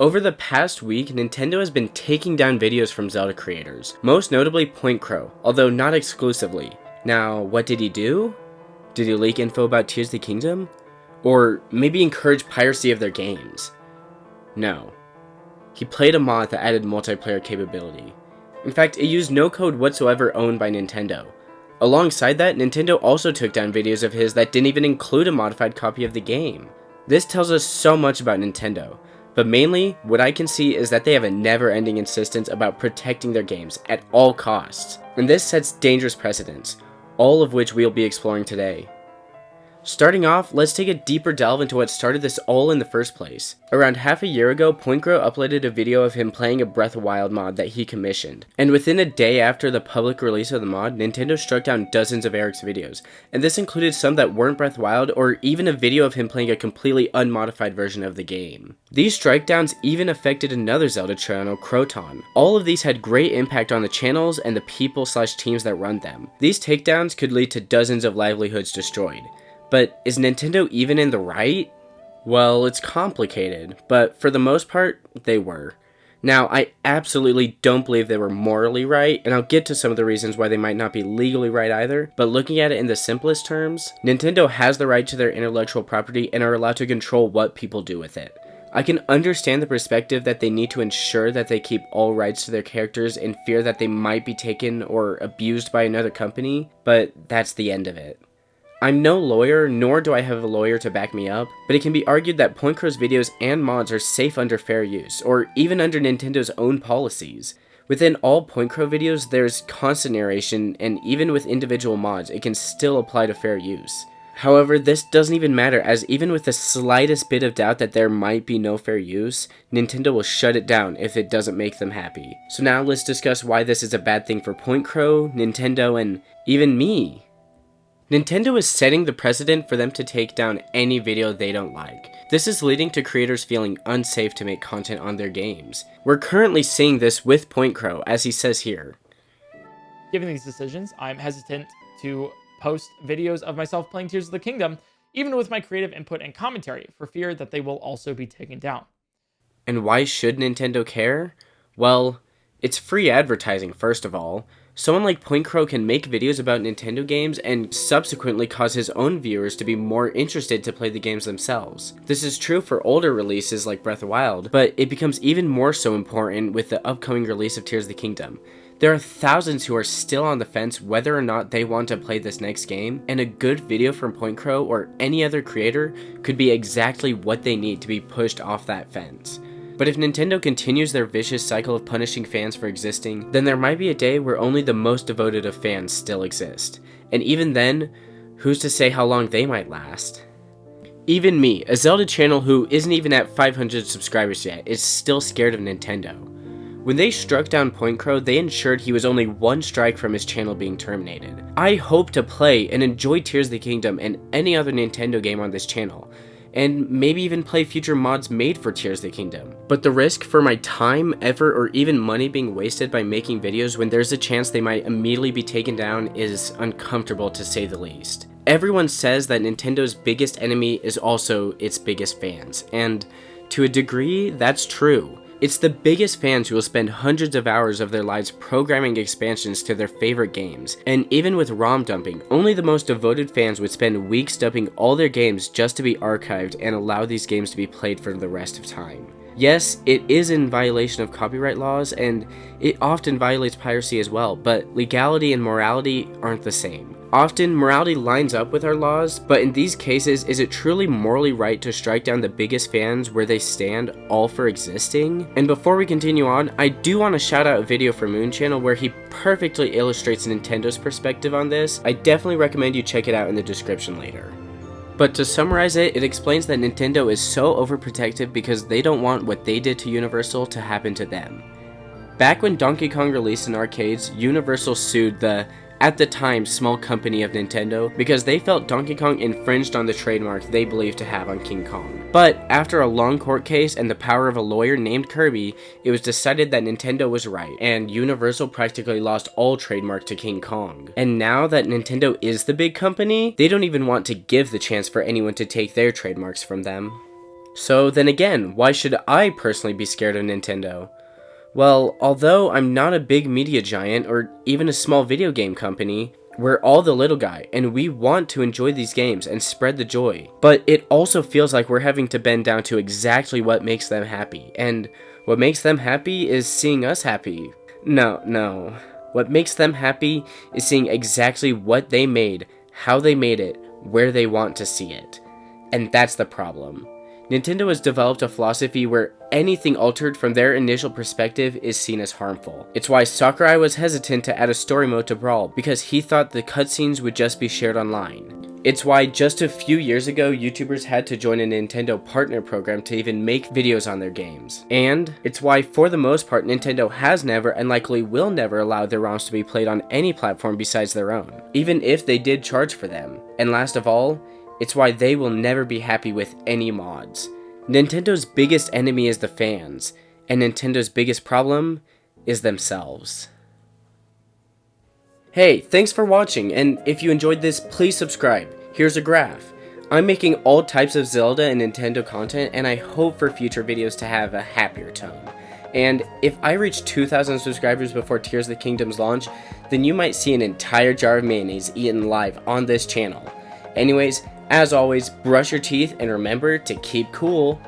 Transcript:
Over the past week, Nintendo has been taking down videos from Zelda creators, most notably Pointcrow, although not exclusively. Now, what did he do? Did he leak info about Tears of the Kingdom? Or maybe encourage piracy of their games? No. He played a mod that added multiplayer capability. In fact, it used no code whatsoever owned by Nintendo. Alongside that, Nintendo also took down videos of his that didn't even include a modified copy of the game. This tells us so much about Nintendo, but mainly, what I can see is that they have a never-ending insistence about protecting their games at all costs, and this sets dangerous precedents, all of which we'll be exploring today. Starting off, let's take a deeper delve into what started this all in the first place. Around half a year ago, Pointcrow uploaded a video of him playing a Breath of Wild mod that he commissioned. And within a day after the public release of the mod, Nintendo struck down dozens of Eric's videos. And this included some that weren't Breath of Wild, or even a video of him playing a completely unmodified version of the game. These strikedowns even affected another Zelda channel, Croton. All of these had great impact on the channels and the people/teams that run them. These takedowns could lead to dozens of livelihoods destroyed. But is Nintendo even in the right? Well, it's complicated, but for the most part, they were. Now, I absolutely don't believe they were morally right, and I'll get to some of the reasons why they might not be legally right either, but looking at it in the simplest terms, Nintendo has the right to their intellectual property and are allowed to control what people do with it. I can understand the perspective that they need to ensure that they keep all rights to their characters in fear that they might be taken or abused by another company, but that's the end of it. I'm no lawyer, nor do I have a lawyer to back me up, but it can be argued that Pointcrow's videos and mods are safe under fair use, or even under Nintendo's own policies. Within all Pointcrow videos, there's constant narration, and even with individual mods, it can still apply to fair use. However, this doesn't even matter, as even with the slightest bit of doubt that there might be no fair use, Nintendo will shut it down if it doesn't make them happy. So now let's discuss why this is a bad thing for Pointcrow, Nintendo, and even me. Nintendo is setting the precedent for them to take down any video they don't like. This is leading to creators feeling unsafe to make content on their games. We're currently seeing this with Pointcrow, as he says here. Given these decisions, I'm hesitant to post videos of myself playing Tears of the Kingdom, even with my creative input and commentary, for fear that they will also be taken down. And why should Nintendo care? Well, it's free advertising, first of all. Someone like Pointcrow can make videos about Nintendo games and subsequently cause his own viewers to be more interested to play the games themselves. This is true for older releases like Breath of Wild, but it becomes even more so important with the upcoming release of Tears of the Kingdom. There are thousands who are still on the fence whether or not they want to play this next game, and a good video from Pointcrow or any other creator could be exactly what they need to be pushed off that fence. But if Nintendo continues their vicious cycle of punishing fans for existing, then there might be a day where only the most devoted of fans still exist. And even then, who's to say how long they might last? Even me, a Zelda channel who isn't even at 500 subscribers yet, is still scared of Nintendo. When they struck down Pointcrow, they ensured he was only one strike from his channel being terminated. I hope to play and enjoy Tears of the Kingdom and any other Nintendo game on this channel, and maybe even play future mods made for Tears of the Kingdom. But the risk for my time, effort, or even money being wasted by making videos when there's a chance they might immediately be taken down is uncomfortable to say the least. Everyone says that Nintendo's biggest enemy is also its biggest fans, and to a degree, that's true. It's the biggest fans who will spend hundreds of hours of their lives programming expansions to their favorite games, and even with ROM dumping, only the most devoted fans would spend weeks dumping all their games just to be archived and allow these games to be played for the rest of time. Yes, it is in violation of copyright laws, and it often violates piracy as well, but legality and morality aren't the same. Often, morality lines up with our laws, but in these cases, is it truly morally right to strike down the biggest fans where they stand, all for existing? And before we continue on, I do want to shout out a video from Moon Channel where he perfectly illustrates Nintendo's perspective on this. I definitely recommend you check it out in the description later. But to summarize it, it explains that Nintendo is so overprotective because they don't want what they did to Universal to happen to them. Back when Donkey Kong released in arcades, Universal sued the, at the time, small company of Nintendo because they felt Donkey Kong infringed on the trademark they believed to have on King Kong. But after a long court case and the power of a lawyer named Kirby, it was decided that Nintendo was right, and Universal practically lost all trademark to King Kong. And now that Nintendo is the big company, they don't even want to give the chance for anyone to take their trademarks from them. So then again, why should I personally be scared of Nintendo? Well, although I'm not a big media giant or even a small video game company, we're all the little guy, and we want to enjoy these games and spread the joy. But it also feels like we're having to bend down to exactly what makes them happy, and what makes them happy is seeing us happy. No. What makes them happy is seeing exactly what they made, how they made it, where they want to see it. And that's the problem. Nintendo has developed a philosophy where anything altered from their initial perspective is seen as harmful. It's why Sakurai was hesitant to add a story mode to Brawl, because he thought the cutscenes would just be shared online. It's why just a few years ago, YouTubers had to join a Nintendo partner program to even make videos on their games. And it's why, for the most part, Nintendo has never and likely will never allow their ROMs to be played on any platform besides their own, even if they did charge for them. And last of all, it's why they will never be happy with any mods. Nintendo's biggest enemy is the fans, and Nintendo's biggest problem is themselves. Hey, thanks for watching, and if you enjoyed this, please subscribe. Here's a graph. I'm making all types of Zelda and Nintendo content, and I hope for future videos to have a happier tone. And if I reach 2,000 subscribers before Tears of the Kingdom's launch, then you might see an entire jar of mayonnaise eaten live on this channel. Anyways, as always, brush your teeth and remember to keep cool.